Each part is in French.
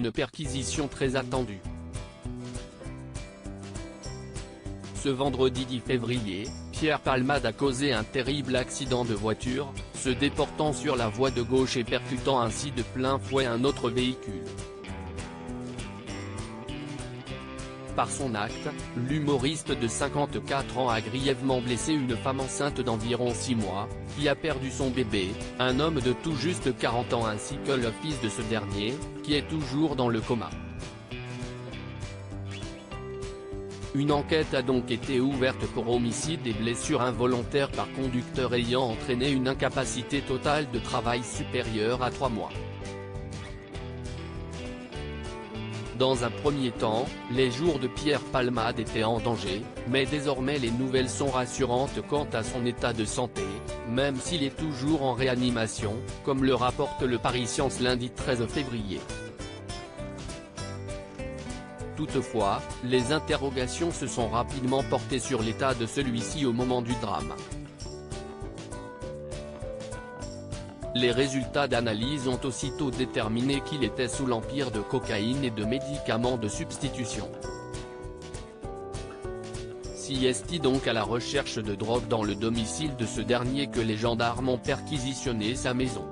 une perquisition très attendue. Ce vendredi 10 février, Pierre Palmade a causé un terrible accident de voiture, se déportant sur la voie de gauche et percutant ainsi de plein fouet un autre véhicule. Par son acte, l'humoriste de 54 ans a grièvement blessé une femme enceinte d'environ 6 mois, qui a perdu son bébé, un homme de tout juste 40 ans ainsi que le fils de ce dernier, qui est toujours dans le coma. Une enquête a donc été ouverte pour homicide et blessure involontaire par conducteur ayant entraîné une incapacité totale de travail supérieure à 3 mois. Dans un premier temps, les jours de Pierre Palmade étaient en danger, mais désormais les nouvelles sont rassurantes quant à son état de santé, même s'il est toujours en réanimation, comme le rapporte le Paris Science lundi 13 février. Toutefois, les interrogations se sont rapidement portées sur l'état de celui-ci au moment du drame. Les résultats d'analyse ont aussitôt déterminé qu'il était sous l'empire de cocaïne et de médicaments de substitution. Si est donc à la recherche de drogue dans le domicile de ce dernier que les gendarmes ont perquisitionné sa maison.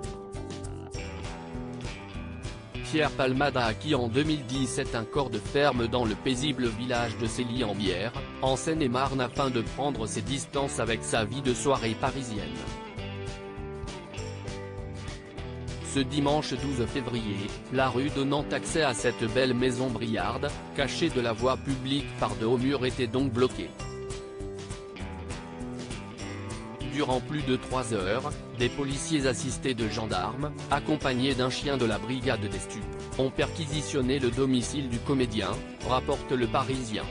Pierre Palmade a acquis en 2017 un corps de ferme dans le paisible village de Célie-en-Bière, en Seine-et-Marne afin de prendre ses distances avec sa vie de soirée parisienne. Ce dimanche 12 février, la rue donnant accès à cette belle maison briarde, cachée de la voie publique par de hauts murs était donc bloquée. Durant plus de 3 heures, des policiers assistés de gendarmes, accompagnés d'un chien de la brigade des stupes, ont perquisitionné le domicile du comédien, rapporte Le Parisien.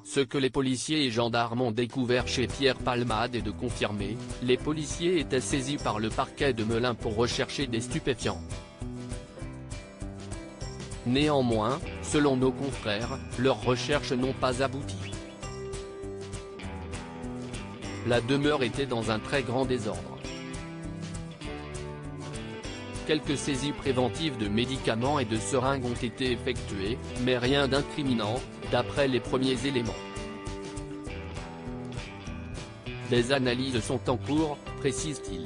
Ce que les policiers et gendarmes ont découvert chez Pierre Palmade est de confirmer, les policiers étaient saisis par le parquet de Melun pour rechercher des stupéfiants. Néanmoins, selon nos confrères, leurs recherches n'ont pas abouti. La demeure était dans un très grand désordre. Quelques saisies préventives de médicaments et de seringues ont été effectuées, mais rien d'incriminant, d'après les premiers éléments. Des analyses sont en cours, précise-t-il.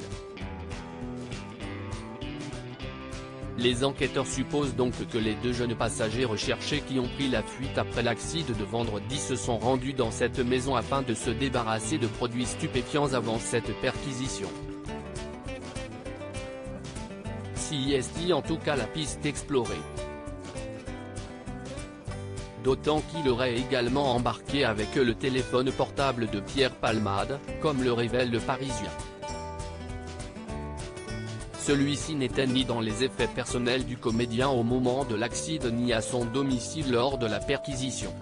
Les enquêteurs supposent donc que les 2 jeunes passagers recherchés qui ont pris la fuite après l'accident de vendredi se sont rendus dans cette maison afin de se débarrasser de produits stupéfiants avant cette perquisition. Si est en tout cas la piste explorée. D'autant qu'il aurait également embarqué avec eux le téléphone portable de Pierre Palmade, comme le révèle Le Parisien. Celui-ci n'était ni dans les effets personnels du comédien au moment de l'accident ni à son domicile lors de la perquisition.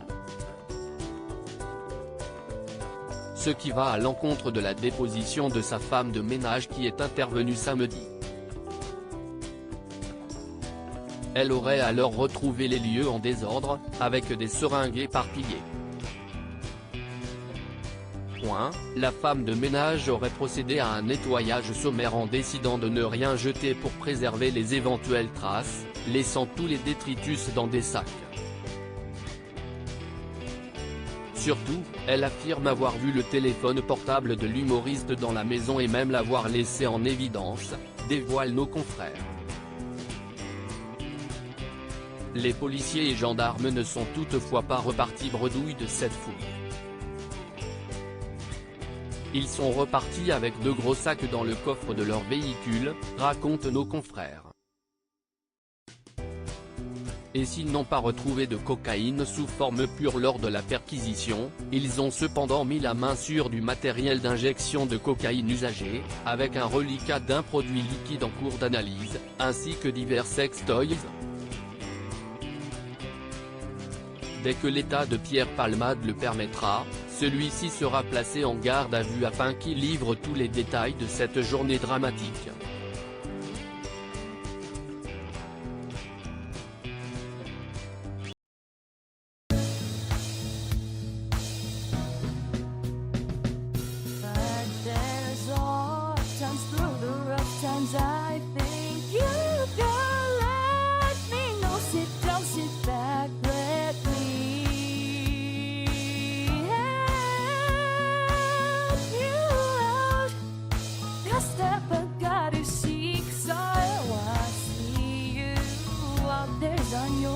Ce qui va à l'encontre de la déposition de sa femme de ménage qui est intervenue samedi. Elle aurait alors retrouvé les lieux en désordre, avec des seringues éparpillées. La femme de ménage aurait procédé à un nettoyage sommaire en décidant de ne rien jeter pour préserver les éventuelles traces, laissant tous les détritus dans des sacs. Surtout, elle affirme avoir vu le téléphone portable de l'humoriste dans la maison et même l'avoir laissé en évidence, dévoilent nos confrères. Les policiers et gendarmes ne sont toutefois pas repartis bredouilles de cette fouille. Ils sont repartis avec 2 gros sacs dans le coffre de leur véhicule, racontent nos confrères. Et s'ils n'ont pas retrouvé de cocaïne sous forme pure lors de la perquisition, ils ont cependant mis la main sur du matériel d'injection de cocaïne usagé, avec un reliquat d'un produit liquide en cours d'analyse, ainsi que divers sextoys. Dès que l'état de Pierre Palmade le permettra, celui-ci sera placé en garde à vue afin qu'il livre tous les détails de cette journée dramatique. Sometimes through the rough times I think you, girl, bagno